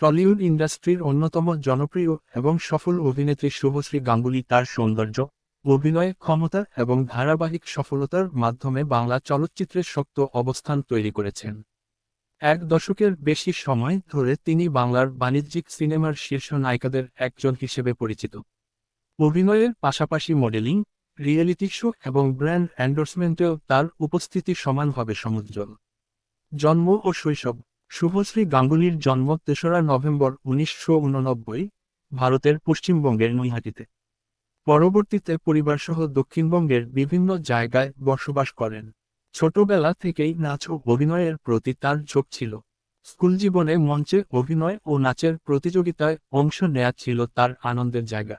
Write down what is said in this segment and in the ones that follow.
Tollywood ইন্ডাস্ট্রির অন্যতম জনপ্রিয় এবং সফল অভিনেত্রী শুভশ্রী গাঙ্গুলী তার সৌন্দর্য, অভিনয় ক্ষমতা এবং ধারাবাহিক সফলতার মাধ্যমে বাংলা চলচ্চিত্রের শক্ত অবস্থান তৈরি করেছেন। এক দশকের বেশি সময় ধরে তিনি বাংলার বাণিজ্যিক সিনেমার শীর্ষ নায়িকাদের একজন হিসেবে পরিচিত। অভিনয়ের পাশাপাশি মডেলিং, রিয়েলিটি শো এবং ব্র্যান্ড এন্ডোর্সমেন্টেও তার উপস্থিতি সমানভাবে সমুজ্জ্বল। জন্ম ও শৈশব: শুভশ্রী গাঙ্গুলীর জন্ম ৩রা নভেম্বর ১৯৮৯, ভারতের পশ্চিমবঙ্গের নৈহাটিতে। পরবর্তীতে পরিবারসহ দক্ষিণবঙ্গের বিভিন্ন জায়গায় বসবাস করেন। ছোটবেলা থেকেই নাচ ও অভিনয়ের প্রতি তার ঝোঁক ছিল। স্কুল জীবনে মঞ্চে অভিনয় ও নাচের প্রতিযোগিতায় অংশ নেওয়া ছিল তার আনন্দের জায়গা।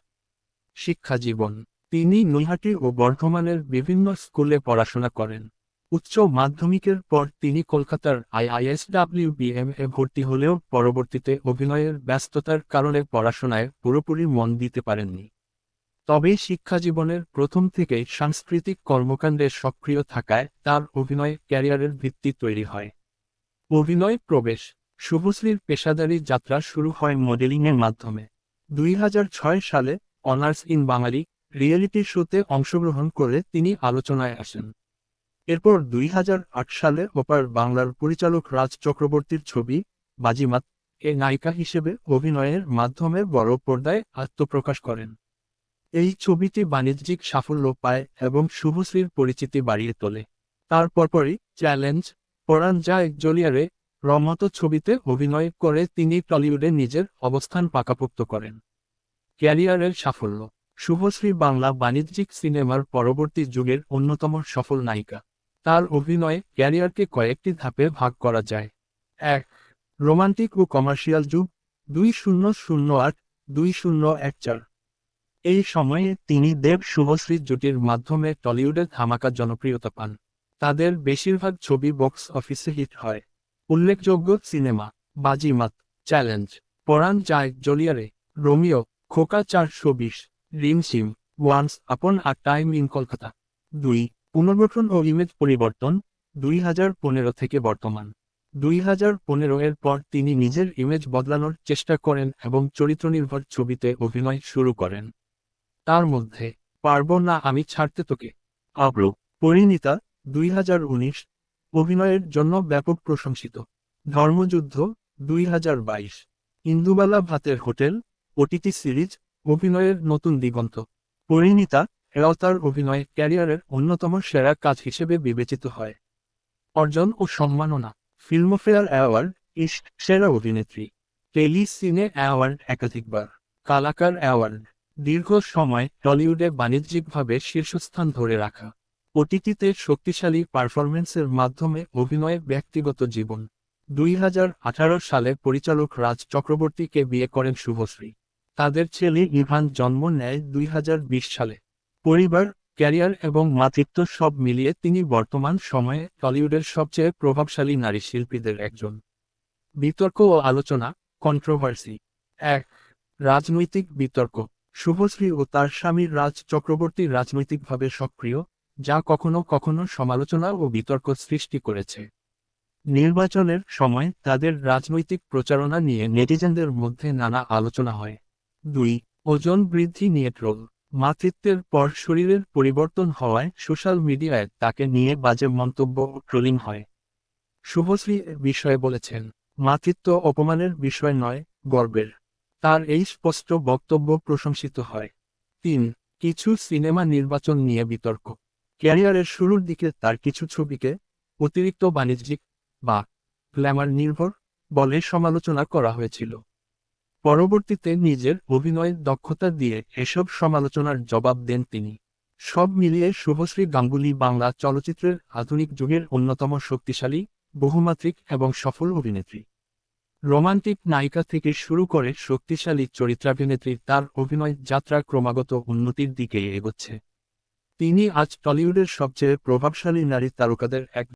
শিক্ষা জীবন: তিনি নৈহাটি ও বর্ধমানের বিভিন্ন স্কুলে পড়াশোনা করেন। উচ্চ মাধ্যমিকের পর তিনি কলকাতার IISWBM-এ ভর্তি হলেও পরবর্তীতে অভিনয়ের ব্যস্ততার কারণে পড়াশোনায় পুরোপুরি মন দিতে পারেননি। তবে শিক্ষাজীবনের প্রথম থেকেই সাংস্কৃতিক কর্মকাণ্ডে সক্রিয় থাকায় তার অভিনয় ক্যারিয়ারের ভিত্তি তৈরি হয়। অভিনয় প্রবেশ: শুভশ্রীর পেশাদারী যাত্রা শুরু হয় মডেলিংয়ের মাধ্যমে। ২০০৬ সালে অনার্স ইন বাঙালি রিয়েলিটি শোতে অংশগ্রহণ করে তিনি আলোচনায় আসেন। এরপর ২০০৮ সালে ওপার বাংলার পরিচালক রাজ চক্রবর্তীর ছবি বাজিমাত এ নায়িকা হিসেবে অভিনয়ের মাধ্যমে বড় পর্দায় আত্মপ্রকাশ করেন। এই ছবিটি বাণিজ্যিক সাফল্য পায় এবং শুভশ্রীর পরিচিতি বাড়িয়ে তোলে। তার পরপরই চ্যালেঞ্জ, পরাণ যায় জ্বলিয়ারে মতো ছবিতে অভিনয় করে তিনি টলিউডে নিজের অবস্থান পাকাপোক্ত করেন। ক্যারিয়ারের সাফল্য: শুভশ্রী বাংলা বাণিজ্যিক সিনেমার পরবর্তী যুগের অন্যতম সফল নায়িকা। তার অভিনয়ে ক্যারিয়ারকে কয়েকটি ধাপে ভাগ করা যায়। ১. রোমান্টিক ও কমার্শিয়াল যুগ, ২০০৮-২০১৪। এই সময়ে তিনি দেব শুভশ্রী জুটির মাধ্যমে টলিউডে ধামাকা জনপ্রিয়তা পান। তাদের বেশিরভাগ ছবি বক্স অফিসে হিট হয়। উল্লেখযোগ্য সিনেমা: বাজিমাত, চ্যালেঞ্জ, পরাণ যায় জ্বলিয়ারে, রোমিও, খোকা ৪২০, Rimjhim, once upon a time in Kolkata. ২. পুনর্গঠন ও ইমেজ পরিবর্তন: ২০১৫ থেকে বর্তমান। ২০১৫ এর পর তিনি নিজের ইমেজ বদলানোর চেষ্টা করেন এবং চরিত্রনির্ভর ছবিতে অভিনয় শুরু করেন। তার মধ্যে পারব না আমি ছাড়তে তোকে, আব্র, পরিণীতা ২০১৯ অভিনয়ের জন্য ব্যাপক প্রশংসিত। ধর্মযুদ্ধ ২০২২, ইন্দুবালা ভাতের হোটেল OTT সিরিজ অভিনয়ের নতুন দিগন্ত। পরিণীতা এও তার অভিনয় ক্যারিয়ারের অন্যতম সেরা কাজ হিসেবে বিবেচিত হয়। অর্জন ও সম্মাননা: ফিল্মফেয়ার অ্যাওয়ার্ড ইস্ট সেরা অভিনেত্রী, টেলি সিনে অ্যাওয়ার্ড একাধিকবার, কালাকার অ্যাওয়ার্ড, দীর্ঘ সময় টলিউডে বাণিজ্যিকভাবে শীর্ষস্থান ধরে রাখা, OTT-তে শক্তিশালী পারফরম্যান্সের মাধ্যমে অভিনয়ে ব্যক্তিগত জীবন। ২০১৮ সালে পরিচালক রাজ চক্রবর্তীকে বিয়ে করেন শুভশ্রী। তাদের ছেলে ইভান জন্ম নেয় ২০২০ সালে। পরিবার, ক্যারিয়ার এবং মাতৃত্ব সব মিলিয়ে তিনি বর্তমান সময়ে টলিউডের সবচেয়ে প্রভাবশালী নারী শিল্পীদের একজন। বিতর্ক ও আলোচনা, কন্ট্রোভার্সি। ১. রাজনৈতিক বিতর্ক: শুভশ্রী ও তার স্বামী রাজ চক্রবর্তী রাজনৈতিকভাবে সক্রিয়, যা কখনো কখনো সমালোচনা ও বিতর্ক সৃষ্টি করেছে। নির্বাচনের সময় তাদের রাজনৈতিক প্রচারণা নিয়ে নেটিজেনদের মধ্যে নানা আলোচনা হয়। ২. ওজন বৃদ্ধি নিয়ে ট্রোল: মাতৃত্বের পর শরীরের পরিবর্তন হওয়ায় সোশ্যাল মিডিয়ায় তাকে নিয়ে বাজে মন্তব্য ও ট্রোলিং হয়। শুভশ্রী এ বিষয়ে বলেছেন, মাতৃত্ব অপমানের বিষয় নয়, গর্বের। তার এই স্পষ্ট বক্তব্য প্রশংসিত হয়। ৩. কিছু সিনেমা নির্বাচন নিয়ে বিতর্ক: ক্যারিয়ারের শুরুর দিকে তার কিছু ছবিকে অতিরিক্ত বাণিজ্যিক বা গ্ল্যামার নির্ভর বলে সমালোচনা করা হয়েছিল। পরবর্তীতে নিজের অভিনয়ের দক্ষতা দিয়ে এসব সমালোচনার জবাব দেন তিনি। সব মিলিয়ে শুভশ্রী গাঙ্গুলী বাংলা চলচ্চিত্রের আধুনিক যুগের অন্যতম শক্তিশালী, বহুমাত্রিক এবং সফল অভিনেত্রী। রোমান্টিক নায়িকা থেকে শুরু করে শক্তিশালী চরিত্রাভিনেত্রী, তার অভিনয় যাত্রা ক্রমাগত উন্নতির দিকে এগোচ্ছে। তিনি আজ টলিউডের সবচেয়ে প্রভাবশালী নারী তারকাদের এক